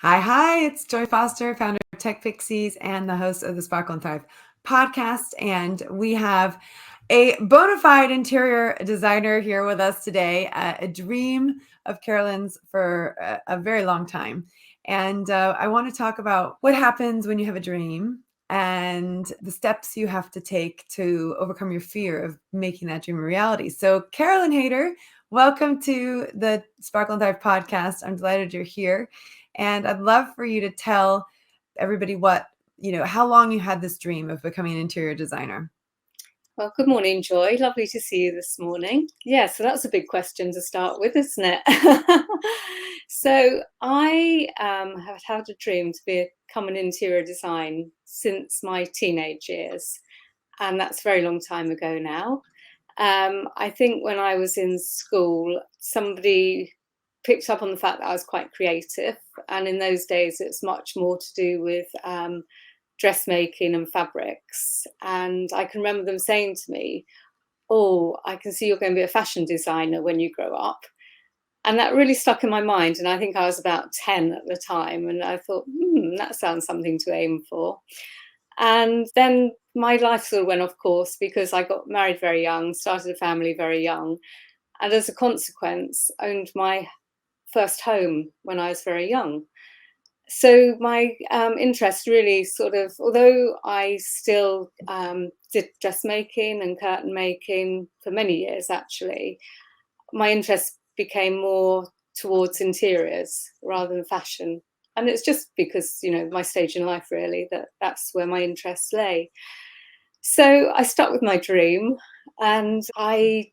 Hi, it's Joy Foster, founder of TechPixies and the host of the Sparkle and Thrive podcast. And we have a bona fide interior designer here with us today, a dream of Carolyn's for a very long time. And I want to talk about what happens when you have a dream and the steps you have to take to overcome your fear of making that dream a reality. So, Carolyn Hayter, welcome to the Sparkle and Thrive podcast. I'm delighted you're here. And I'd love for you to tell everybody how long you had this dream of becoming an interior designer. Well, good morning, Joy. Lovely to see you this morning. Yeah, so that's a big question to start with, isn't it? So I have had a dream to become an interior design since my teenage years, and that's a very long time ago now. I think when I was in school, somebody picked up on the fact that I was quite creative, and in those days it's much more to do with dressmaking and fabrics. And I can remember them saying to me, "Oh, I can see you're going to be a fashion designer when you grow up." And that really stuck in my mind. And I think I was about 10 at the time. And I thought, that sounds something to aim for. And then my life sort of went off course because I got married very young, started a family very young, and as a consequence, owned my first home when I was very young. So my interest really sort of, although I still did dressmaking and curtain making for many years, actually, my interest became more towards interiors rather than fashion. And it's just because, my stage in life really, that's where my interests lay. So I stuck with my dream, and I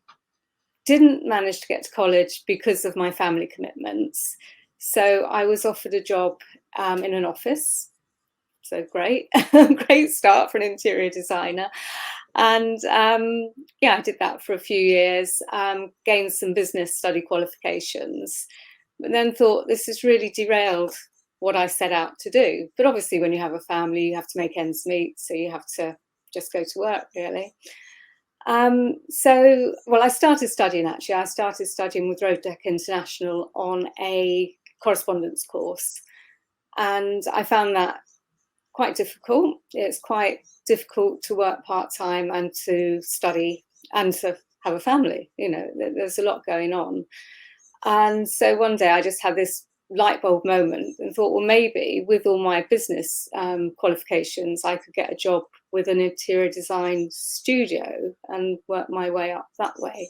didn't manage to get to college because of my family commitments. So I was offered a job in an office. So great, great start for an interior designer. And I did that for a few years, gained some business study qualifications, but then thought this has really derailed what I set out to do. But obviously, when you have a family, you have to make ends meet. So you have to just go to work, really. I started studying actually. I started studying with Road Deck International on a correspondence course, and I found that quite difficult. It's quite difficult to work part-time and to study and to have a family. There's a lot going on. And so one day I just had this light bulb moment and thought, well, maybe with all my business qualifications, I could get a job with an interior design studio and work my way up that way.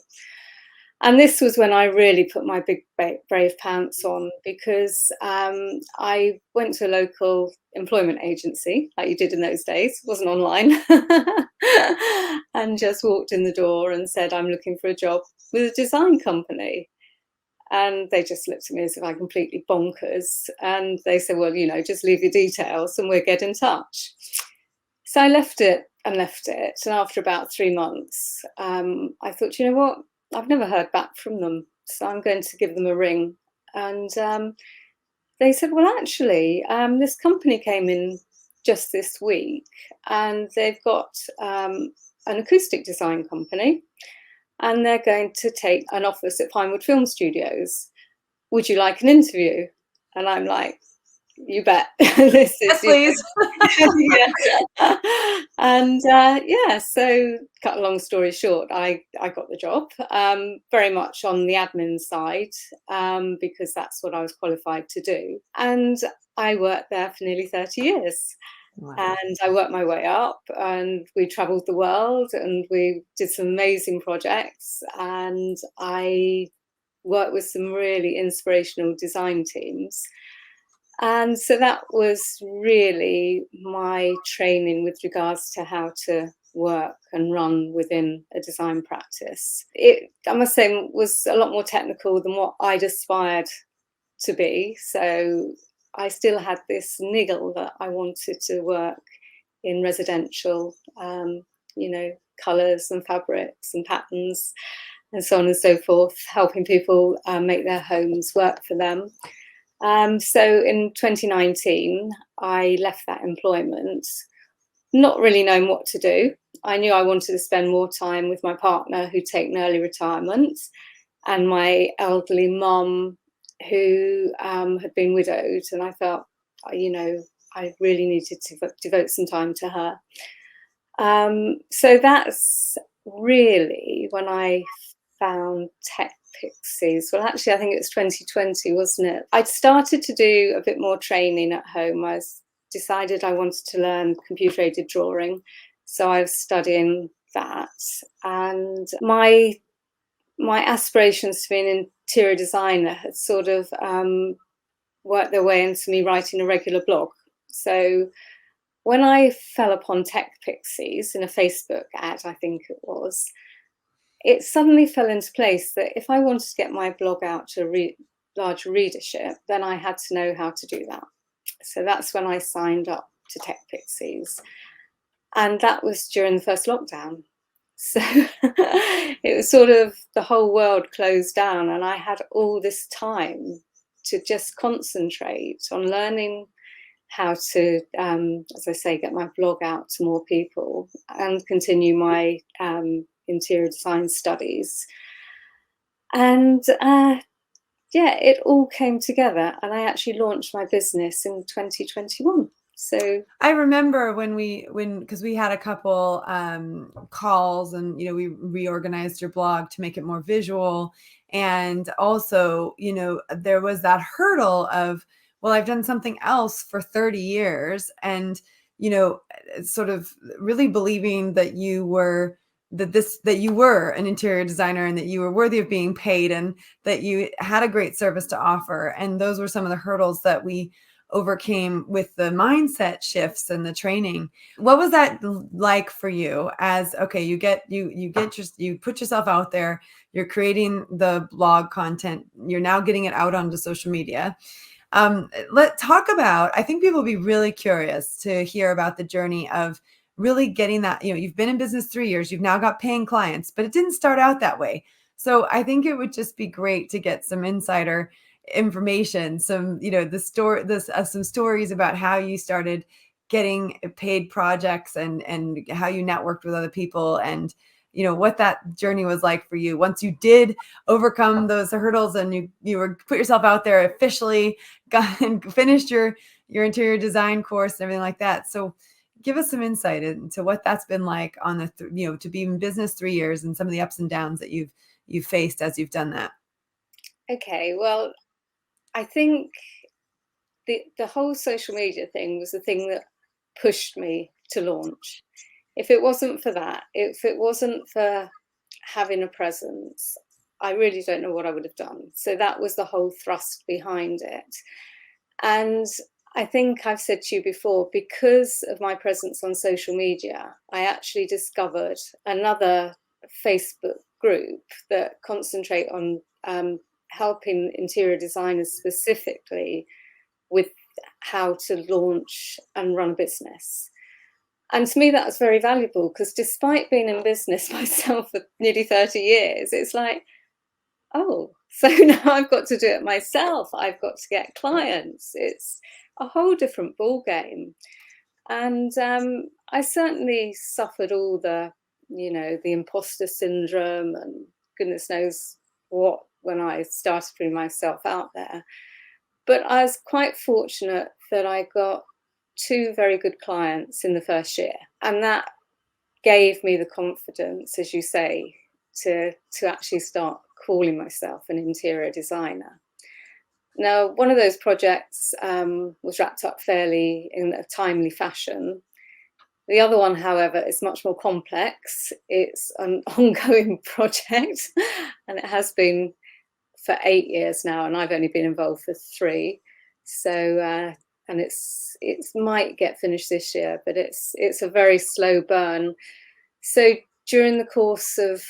And this was when I really put my big brave pants on, because I went to a local employment agency, like you did in those days, it wasn't online, and just walked in the door and said, I'm looking for a job with a design company. And they just looked at me as if I'm completely bonkers. And they said, well, just leave your details and we'll get in touch. So I left it. And after about 3 months, I thought, you know what? I've never heard back from them. So I'm going to give them a ring. And they said, well, actually, this company came in just this week, and they've got an acoustic design company, and they're going to take an office at Pinewood Film Studios. Would you like an interview? And I'm like, you bet. This is yes, please. And so cut a long story short, I got the job, very much on the admin side, because that's what I was qualified to do. And I worked there for nearly 30 years. Wow. And I worked my way up, and we traveled the world, and we did some amazing projects, and I worked with some really inspirational design teams. And so that was really my training with regards to how to work and run within a design practice. It, I must say, was a lot more technical than what I'd aspired to be. So I still had this niggle that I wanted to work in residential, colours and fabrics and patterns and so on and so forth, helping people make their homes work for them. So in 2019, I left that employment, not really knowing what to do. I knew I wanted to spend more time with my partner, who'd taken early retirement, and my elderly mum who had been widowed, and I felt, I really needed to devote some time to her. So that's really when I found TechPixies. Well, actually, I think it was 2020, wasn't it? I'd started to do a bit more training at home. I decided I wanted to learn computer-aided drawing, so I was studying that. And my aspirations to be an interior designer had sort of worked their way into me writing a regular blog. So when I fell upon TechPixies in a Facebook ad, I think it suddenly fell into place that if I wanted to get my blog out to a large readership, then I had to know how to do that. So that's when I signed up to TechPixies. And that was during the first lockdown. So it was sort of the whole world closed down, and I had all this time to just concentrate on learning how to, as I say, get my blog out to more people and continue my interior design studies. And it all came together, and I actually launched my business in 2021. So I remember because we had a couple calls, and we reorganized your blog to make it more visual, and also there was that hurdle of, well, I've done something else for 30 years, and sort of really believing that you were an interior designer, and that you were worthy of being paid, and that you had a great service to offer. And those were some of the hurdles that we overcame with the mindset shifts and the training. What was that like for you? As okay, you put yourself out there, you're creating the blog content, you're now getting it out onto social media. Let's talk about, I think people will be really curious to hear about the journey of really getting that. You've been in business 3 years, you've now got paying clients, but it didn't start out that way. So I think it would just be great to get some insider information, some some stories about how you started getting paid projects, and how you networked with other people, and what that journey was like for you once you did overcome those hurdles, and you were put yourself out there, officially got and finished your interior design course and everything like that. So give us some insight into what that's been like on the to be in business 3 years, and some of the ups and downs that you've faced as you've done that. Okay, well, I think the whole social media thing was the thing that pushed me to launch. If it wasn't for that, if it wasn't for having a presence, I really don't know what I would have done. So that was the whole thrust behind it. And I think I've said to you before, because of my presence on social media, I actually discovered another Facebook group that concentrate on helping interior designers specifically with how to launch and run a business. And to me, that was very valuable, because despite being in business myself for nearly 30 years, it's like, oh, so now I've got to do it myself. I've got to get clients. It's a whole different ball game. And I certainly suffered all the imposter syndrome and goodness knows what when I started putting myself out there. But I was quite fortunate that I got 2 very good clients in the first year. And that gave me the confidence, as you say, to actually start calling myself an interior designer. Now, one of those projects was wrapped up fairly in a timely fashion. The other one, however, is much more complex. It's an ongoing project, and it has been for 8 years now, and I've only been involved for 3. So, and it might get finished this year, but it's a very slow burn. So during the course of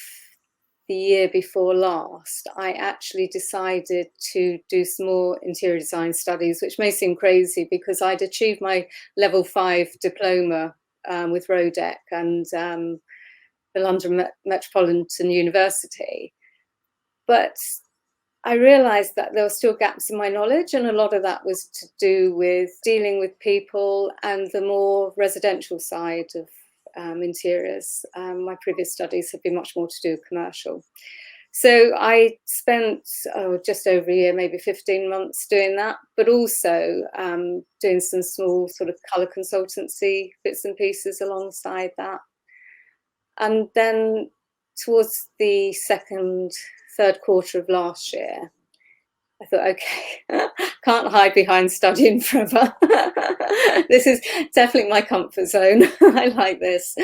the year before last, I actually decided to do some more interior design studies, which may seem crazy because I'd achieved my level 5 diploma with RODEC and the London Metropolitan University. But I realized that there were still gaps in my knowledge, and a lot of that was to do with dealing with people and the more residential side of interiors. My previous studies have been much more to do with commercial. So I spent just over a year, maybe 15 months doing that, but also doing some small sort of colour consultancy bits and pieces alongside that. And then towards the third quarter of last year, I thought, okay, can't hide behind studying forever. This is definitely my comfort zone. I like this.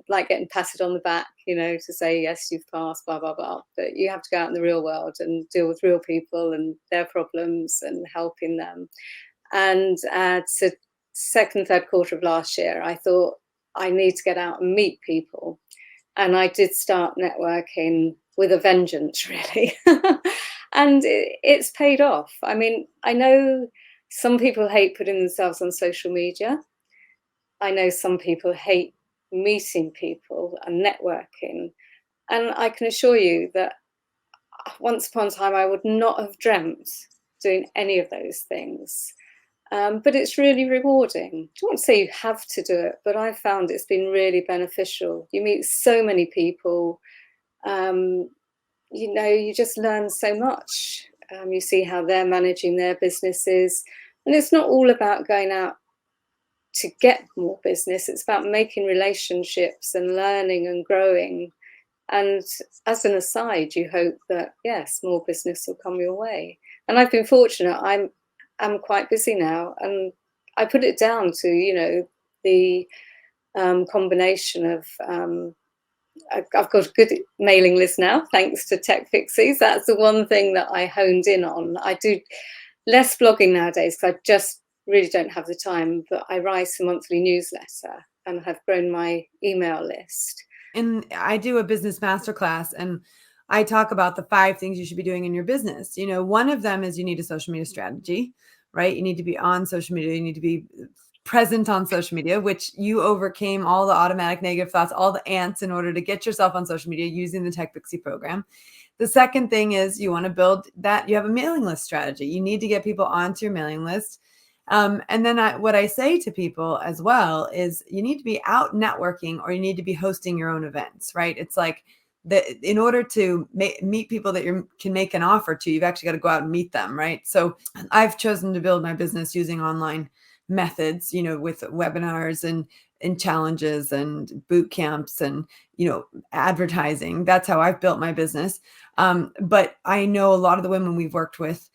Like getting patted on the back, to say, yes, you've passed, blah, blah, blah. But you have to go out in the real world and deal with real people and their problems and helping them. And so third quarter of last year, I thought I need to get out and meet people. And I did start networking with a vengeance, really. And it's paid off. I mean, I know some people hate putting themselves on social media. I know some people hate meeting people and networking. And I can assure you that once upon a time, I would not have dreamt doing any of those things. But it's really rewarding. I don't want to say you have to do it, but I've found it's been really beneficial. You meet so many people. You just learn so much. You see how they're managing their businesses. And it's not all about going out to get more business. It's about making relationships and learning and growing. And as an aside, you hope that, yes, more business will come your way. And I've been fortunate. I'm quite busy now. And I put it down to, the combination of I've got a good mailing list now, thanks to TechPixies. That's the one thing that I honed in on. I do less blogging nowadays because I just really don't have the time, but I write a monthly newsletter and have grown my email list. And I do a business masterclass, and I talk about the 5 things you should be doing in your business. One of them is you need a social media strategy, right? You need to be on social media. You need to be present on social media, which you overcame all the automatic negative thoughts, all the ants in order to get yourself on social media using the TechPixie program. The second thing is you want to build that. You have a mailing list strategy. You need to get people onto your mailing list. And then what I say to people as well is you need to be out networking, or you need to be hosting your own events, right? It's like in order to meet people that you can make an offer to, you've actually got to go out and meet them, right? So I've chosen to build my business using online methods, with webinars and challenges and boot camps and, advertising. That's how I've built my business. But I know a lot of the women we've worked with,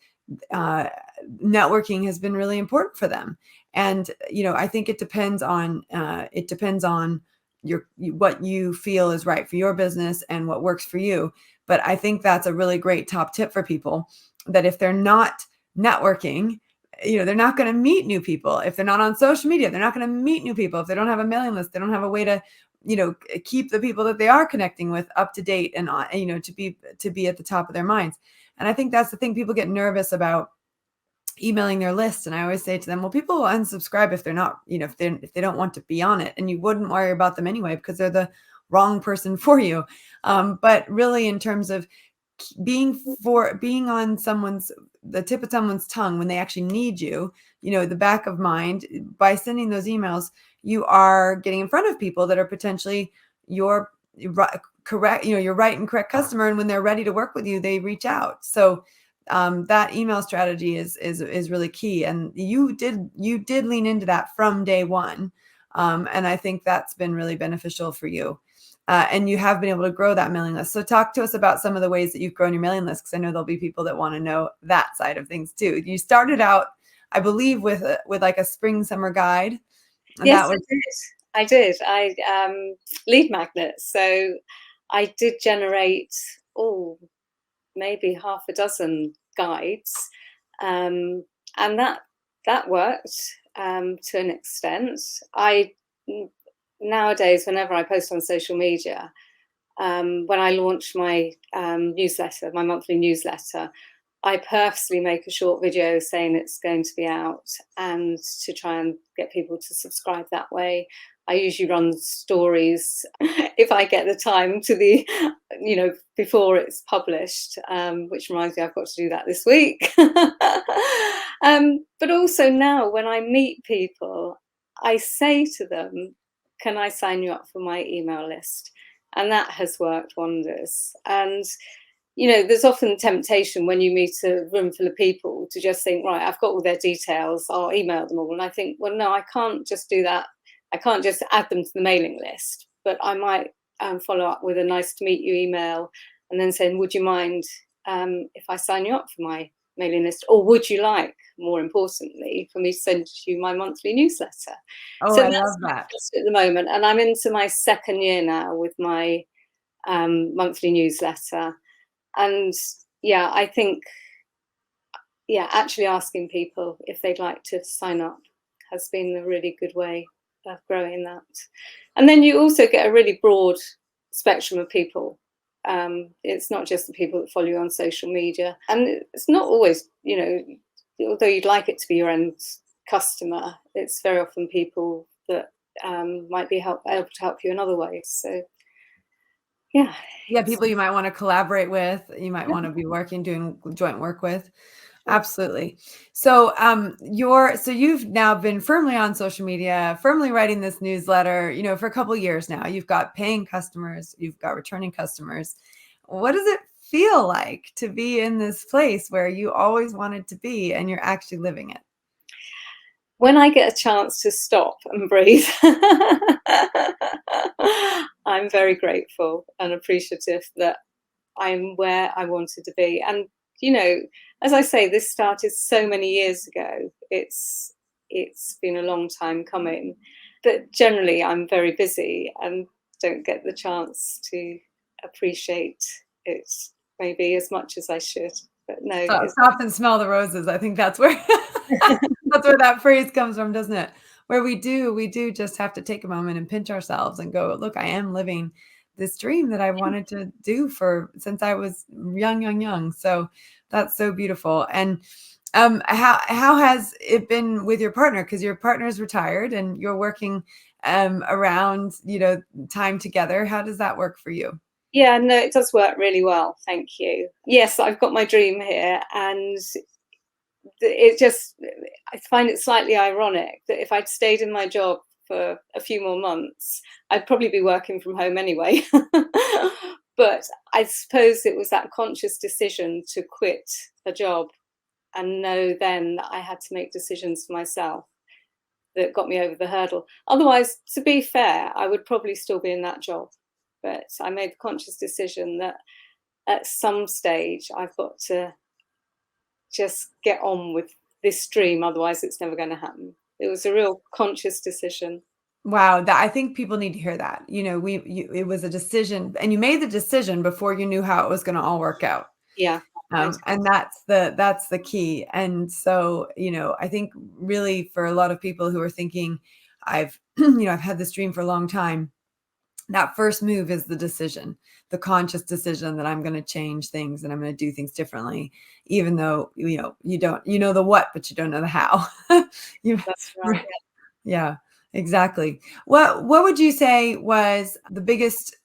networking has been really important for them. And, I think it depends on what you feel is right for your business and what works for you. But I think that's a really great top tip for people, that if they're not networking, they're not going to meet new people. If they're not on social media, they're not going to meet new people. If they don't have a mailing list, they don't have a way to, keep the people that they are connecting with up to date and to be at the top of their minds. And I think that's the thing. People get nervous about emailing their list. And I always say to them, well, people will unsubscribe if they're not, if they don't want to be on it, and you wouldn't worry about them anyway, because they're the wrong person for you. But really, in terms of being on the tip of someone's tongue when they actually need you, the back of mind, by sending those emails, you are getting in front of people that are potentially your correct, your right and correct customer. And when they're ready to work with you, they reach out. So that email strategy is really key. And you did lean into that from day one. And I think that's been really beneficial for you. And you have been able to grow that mailing list. So talk to us about some of the ways that you've grown your mailing list, because I know there'll be people that want to know that side of things too. You started out, I believe, with like a spring summer guide. And yes, I did. Lead magnets. So I did generate maybe half a dozen guides, and that worked to an extent. Nowadays, whenever I post on social media, when I launch my newsletter, my monthly newsletter, I purposely make a short video saying it's going to be out, and to try and get people to subscribe that way. I usually run stories if I get the time before it's published, which reminds me I've got to do that this week. But also now when I meet people, I say to them, can I sign you up for my email list? and that has worked wonders. And there's often temptation when you meet a room full of people to just think, right, I've got all their details, I'll email them all. And I think, well, no, I can't just do that. I can't just add them to the mailing list, but I might follow up with a nice to meet you email, and then saying, would you mind if I sign you up for my mailing list, or would you like, more importantly, for me to send you my monthly newsletter? Oh, So I that's love my that. philosophy at the moment, and I'm into my second year now with my monthly newsletter. And yeah, I think, actually asking people if they'd like to sign up has been a really good way of growing that. And then you also get a really broad spectrum of people. It's not just the people that follow you on social media, and it's not always, although you'd like it to be your end customer, it's very often people that might be able to help you in other ways. So Yeah, people you might want to collaborate with, you might want to be doing joint work with. Absolutely. So you've now been firmly on social media, firmly writing this newsletter, for a couple of years now. You've got paying customers, you've got returning customers. What does it feel like to be in this place where you always wanted to be and you're actually living it? When I get a chance to stop and breathe, I'm very grateful and appreciative that I'm where I wanted to be. And, as I say, this started so many years ago. It's been a long time coming. But generally, I'm very busy and don't get the chance to appreciate it maybe as much as I should. But no, Stop and smell the roses. I think that's where that's where that phrase comes from, doesn't it? Where we do just have to take a moment and pinch ourselves and go, look, I am living this dream that I wanted to do since I was young. So that's so beautiful. And how has it been with your partner? Because your partner's retired and you're working around, time together. How does that work for you? Yeah, no, it does work really well. Thank you. Yes, I've got my dream here, and I find it slightly ironic that if I'd stayed in my job for a few more months, I'd probably be working from home anyway. But I suppose it was that conscious decision to quit a job and know then that I had to make decisions for myself that got me over the hurdle. Otherwise, to be fair, I would probably still be in that job. But I made the conscious decision that at some stage I've got to just get on with this dream, otherwise it's never going to happen. It was a real conscious decision. Wow, I think people need to hear that. It was a decision, and you made the decision before you knew how it was going to all work out. Yeah. And that's the key. And so, I think really for a lot of people who are thinking, I've had this dream for a long time, that first move is the decision, the conscious decision that I'm going to change things and I'm going to do things differently, even though, you don't, the what, but you don't know the how. That's right. Yeah, exactly. What would you say was the biggest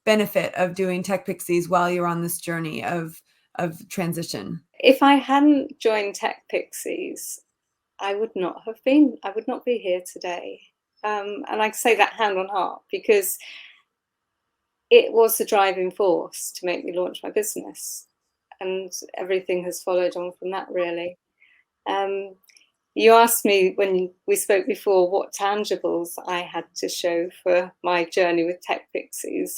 benefit of doing TechPixies while you're on this journey of transition? If I hadn't joined TechPixies, I would not be here today. And I say that hand on heart, because it was the driving force to make me launch my business, and everything has followed on from that, really. You asked me when we spoke before what tangibles I had to show for my journey with TechPixies.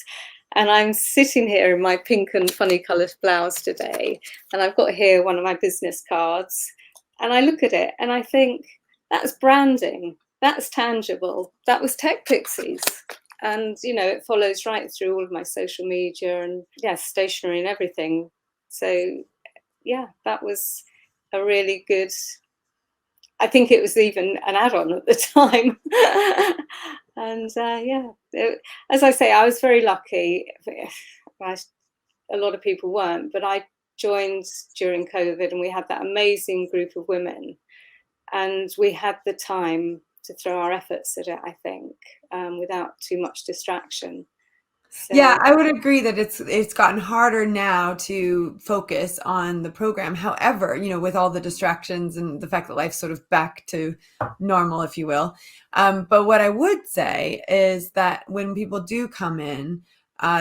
And I'm sitting here in my pink and funny coloured blouse today, and I've got here one of my business cards, and I look at it and I think, that's branding, that's tangible, that was TechPixies. And, it follows right through all of my social media and, stationery and everything. So, that was a really good, I think it was even an add-on at the time. And as I say, I was very lucky. A lot of people weren't, but I joined during COVID, and we had that amazing group of women, and we had the time to throw our efforts at it, I think, without too much distraction. So Yeah, I would agree that it's gotten harder now to focus on the program. However, with all the distractions and the fact that life's sort of back to normal, if you will. But what I would say is that when people do come in,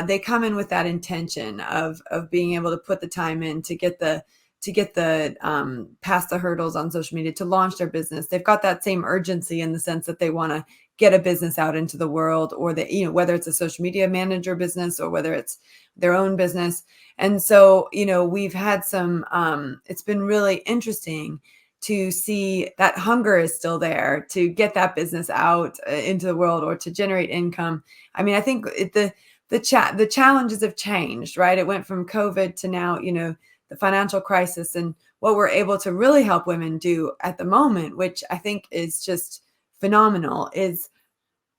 they come in with that intention of being able to put the time in to get the past the hurdles on social media, to launch their business. They've got that same urgency in the sense that they want to get a business out into the world, or that, whether it's a social media manager business or whether it's their own business. And so, we've had it's been really interesting to see that hunger is still there to get that business out into the world or to generate income. I mean, I think the challenges have changed, right? It went from COVID to now, the financial crisis, and what we're able to really help women do at the moment, which I think is just phenomenal, is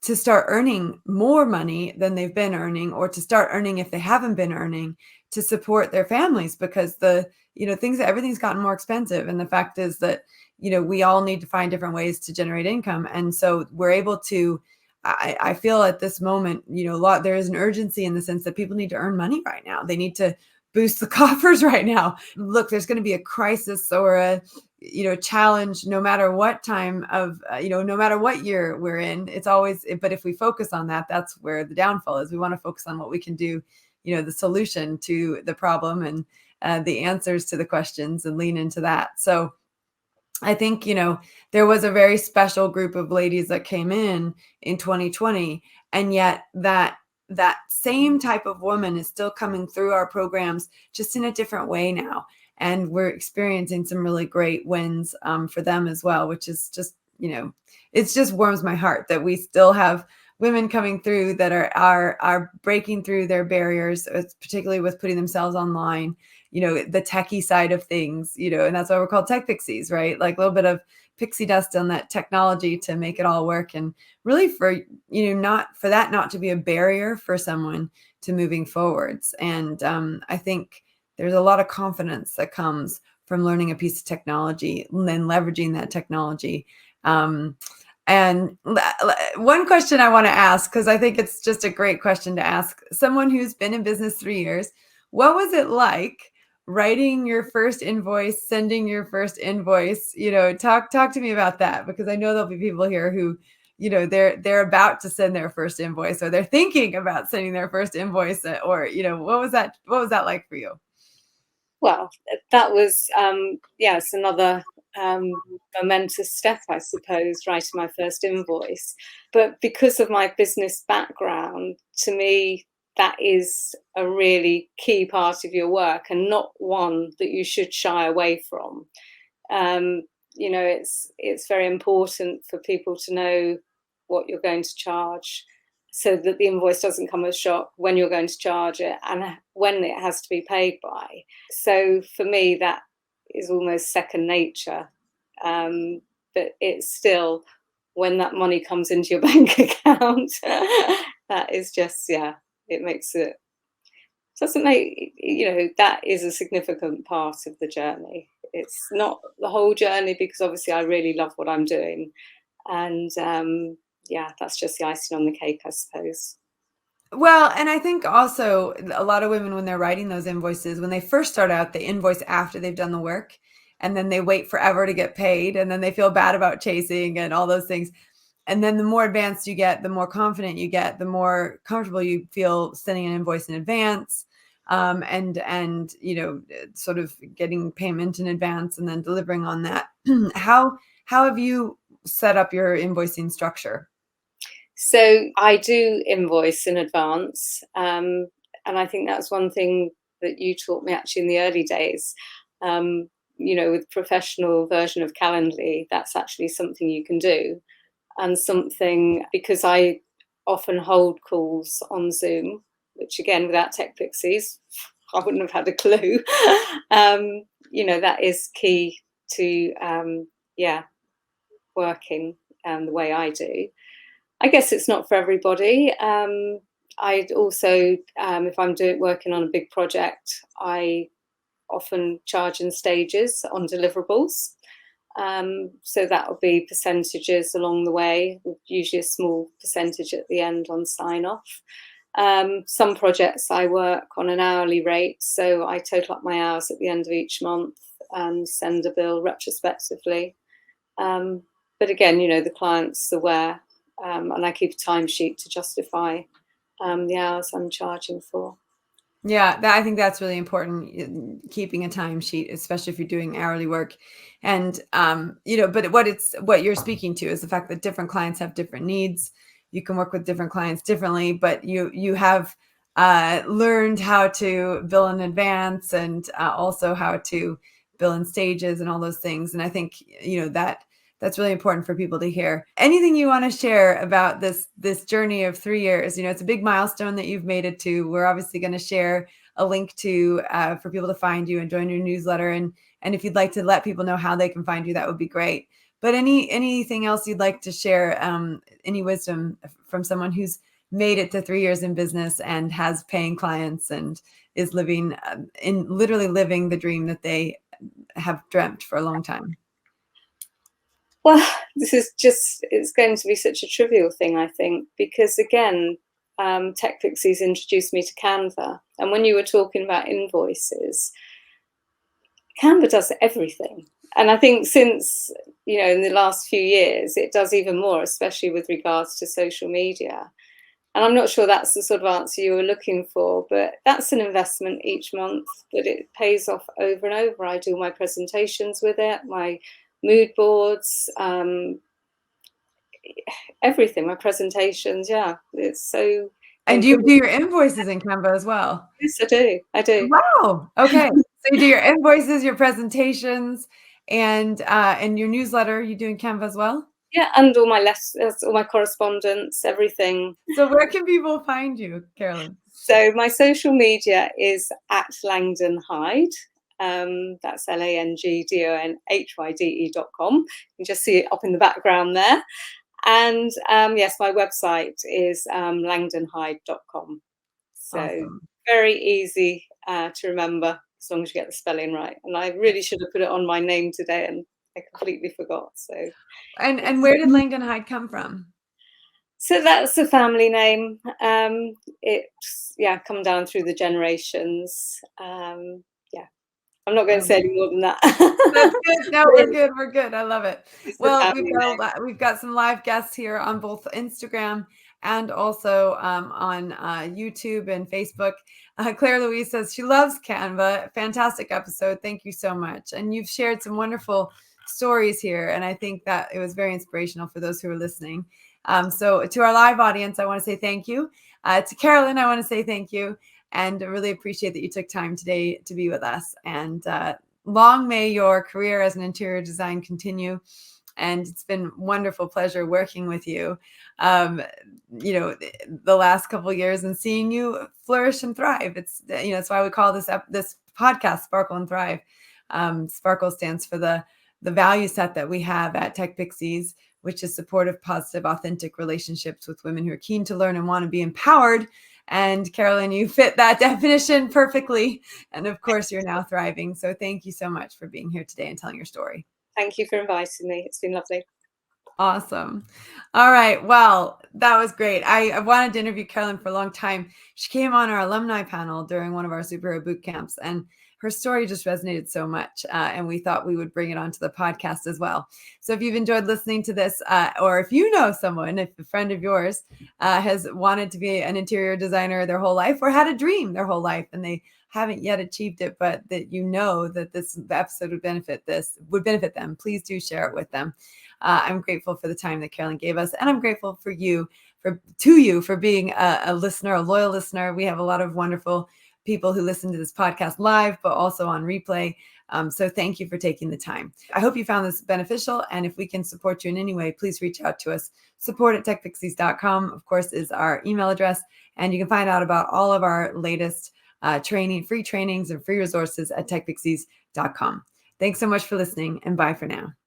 to start earning more money than they've been earning, or to start earning if they haven't been earning, to support their families, because everything's gotten more expensive. And the fact is that, we all need to find different ways to generate income. And so we're able to, I feel at this moment, there is an urgency in the sense that people need to earn money right now. They need to boost the coffers right now. Look, there's going to be a crisis or a challenge no matter what time of no matter what year we're in. It's always, but if we focus on that, that's where the downfall is. We want to focus on what we can do, the solution to the problem, and the answers to the questions, and lean into that. So I think, there was a very special group of ladies that came in 2020, and yet that same type of woman is still coming through our programs, just in a different way now. And we're experiencing some really great wins for them as well, which is just, it just warms my heart that we still have women coming through that are breaking through their barriers, particularly with putting themselves online, the techie side of things, and that's why we're called TechPixies, right? Like a little bit of pixie dust on that technology to make it all work. And really for, not to be a barrier for someone to moving forwards. And I think there's a lot of confidence that comes from learning a piece of technology and then leveraging that technology. And one question I want to ask, because I think it's just a great question to ask someone who's been in business 3 years, what was it like writing your first invoice, sending your first invoice? Talk to me about that, because I know there'll be people here who, they're about to send their first invoice, or they're thinking about sending their first invoice, or, what was that like for you? well, that was yes, another momentous step, I suppose, writing my first invoice. But because of my business background, to me, that is a really key part of your work, and not one that you should shy away from. It's very important for people to know what you're going to charge, so that the invoice doesn't come as a shock when you're going to charge it and when it has to be paid by. So for me, that is almost second nature. But it's still, when that money comes into your bank account, that is just, it makes it, doesn't make, that is a significant part of the journey. It's not the whole journey, because obviously I really love what I'm doing. And that's just the icing on the cake, I suppose. Well, and I think also a lot of women, when they're writing those invoices, when they first start out, they invoice after they've done the work, and then they wait forever to get paid, and then they feel bad about chasing and all those things. And then the more advanced you get, the more confident you get, the more comfortable you feel sending an invoice in advance, and sort of getting payment in advance and then delivering on that. How have you set up your invoicing structure? So I do invoice in advance, and I think that's one thing that you taught me actually in the early days. With professional version of Calendly, that's actually something you can do, and something, because I often hold calls on Zoom, which again, without TechPixies, I wouldn't have had a clue. That is key to working the way I do. I guess it's not for everybody. I'd also, if I'm working on a big project, I often charge in stages on deliverables. So that will be percentages along the way, usually a small percentage at the end on sign off. Some projects I work on an hourly rate, so I total up my hours at the end of each month and send a bill retrospectively. But again, the client's aware, and I keep a timesheet to justify the hours I'm charging for. Yeah, I think that's really important, keeping a timesheet, especially if you're doing hourly work. And but what you're speaking to is the fact that different clients have different needs. You can work with different clients differently, but you have learned how to bill in advance, and also how to bill in stages and all those things. And I think that's really important for people to hear. Anything you want to share about this journey of 3 years? It's a big milestone that you've made it to. We're obviously going to share a link to for people to find you and join your newsletter. And if you'd like to let people know how they can find you, that would be great. But anything else you'd like to share, any wisdom from someone who's made it to 3 years in business and has paying clients and is literally living the dream that they have dreamt for a long time? Well, it's going to be such a trivial thing, I think, because again, TechPixies introduced me to Canva. And when you were talking about invoices, Canva does everything. And I think since, in the last few years, it does even more, especially with regards to social media. And I'm not sure that's the sort of answer you were looking for, but that's an investment each month, but it pays off over and over. I do my presentations with it, my mood boards, everything, my presentations. Yeah, it's so. And do you do your invoices in Canva as well? Yes, I do. Wow. Okay. So you do your invoices, your presentations, and your newsletter. You do in Canva as well? Yeah, and all my letters, all my correspondence, everything. So where can people find you, Carolyn? So my social media is at Langdon Hyde. That's LANGDONHYDE.com. You can just see it up in the background there. And yes, my website is langdonhyde.com. So Awesome. very easy to remember, as long as you get the spelling right. And I really should have put it on my name today, and I completely forgot. So. And where did Langdon Hyde come from? So that's the family name. It's come down through the generations. I'm not going to say any more than that. That's good. No, we're good. We're good. I love it. Well, we've got some live guests here on both Instagram and also on YouTube and Facebook. Claire Louise says she loves Canva. Fantastic episode. Thank you so much. And you've shared some wonderful stories here, and I think that it was very inspirational for those who are listening. So to our live audience, I want to say thank you. To Carolyn, I want to say thank you. And I really appreciate that you took time today to be with us. And long may your career as an interior design continue. And it's been wonderful pleasure working with you, the last couple of years, and seeing you flourish and thrive. It's, that's why we call this podcast Sparkle and Thrive. Sparkle stands for the value set that we have at TechPixies, which is supportive, positive, authentic relationships with women who are keen to learn and want to be empowered. And Carolyn, you fit that definition perfectly. And of course, you're now thriving. So thank you so much for being here today and telling your story. Thank you for inviting me. It's been lovely. Awesome. All right. Well, that was great. I wanted to interview Carolyn for a long time. She came on our alumni panel during one of our superhero boot camps, and her story just resonated so much. And we thought we would bring it onto the podcast as well. So if you've enjoyed listening to this, or if you know someone, if a friend of yours has wanted to be an interior designer their whole life, or had a dream their whole life and they haven't yet achieved it, but that that this episode would benefit them, please do share it with them. I'm grateful for the time that Carolyn gave us, and I'm grateful for you for being a listener, a loyal listener. We have a lot of wonderful people who listen to this podcast live, but also on replay. So thank you for taking the time. I hope you found this beneficial. And if we can support you in any way, please reach out to us. support@techpixies.com, of course, is our email address. And you can find out about all of our latest free trainings and free resources at techpixies.com. Thanks so much for listening, and bye for now.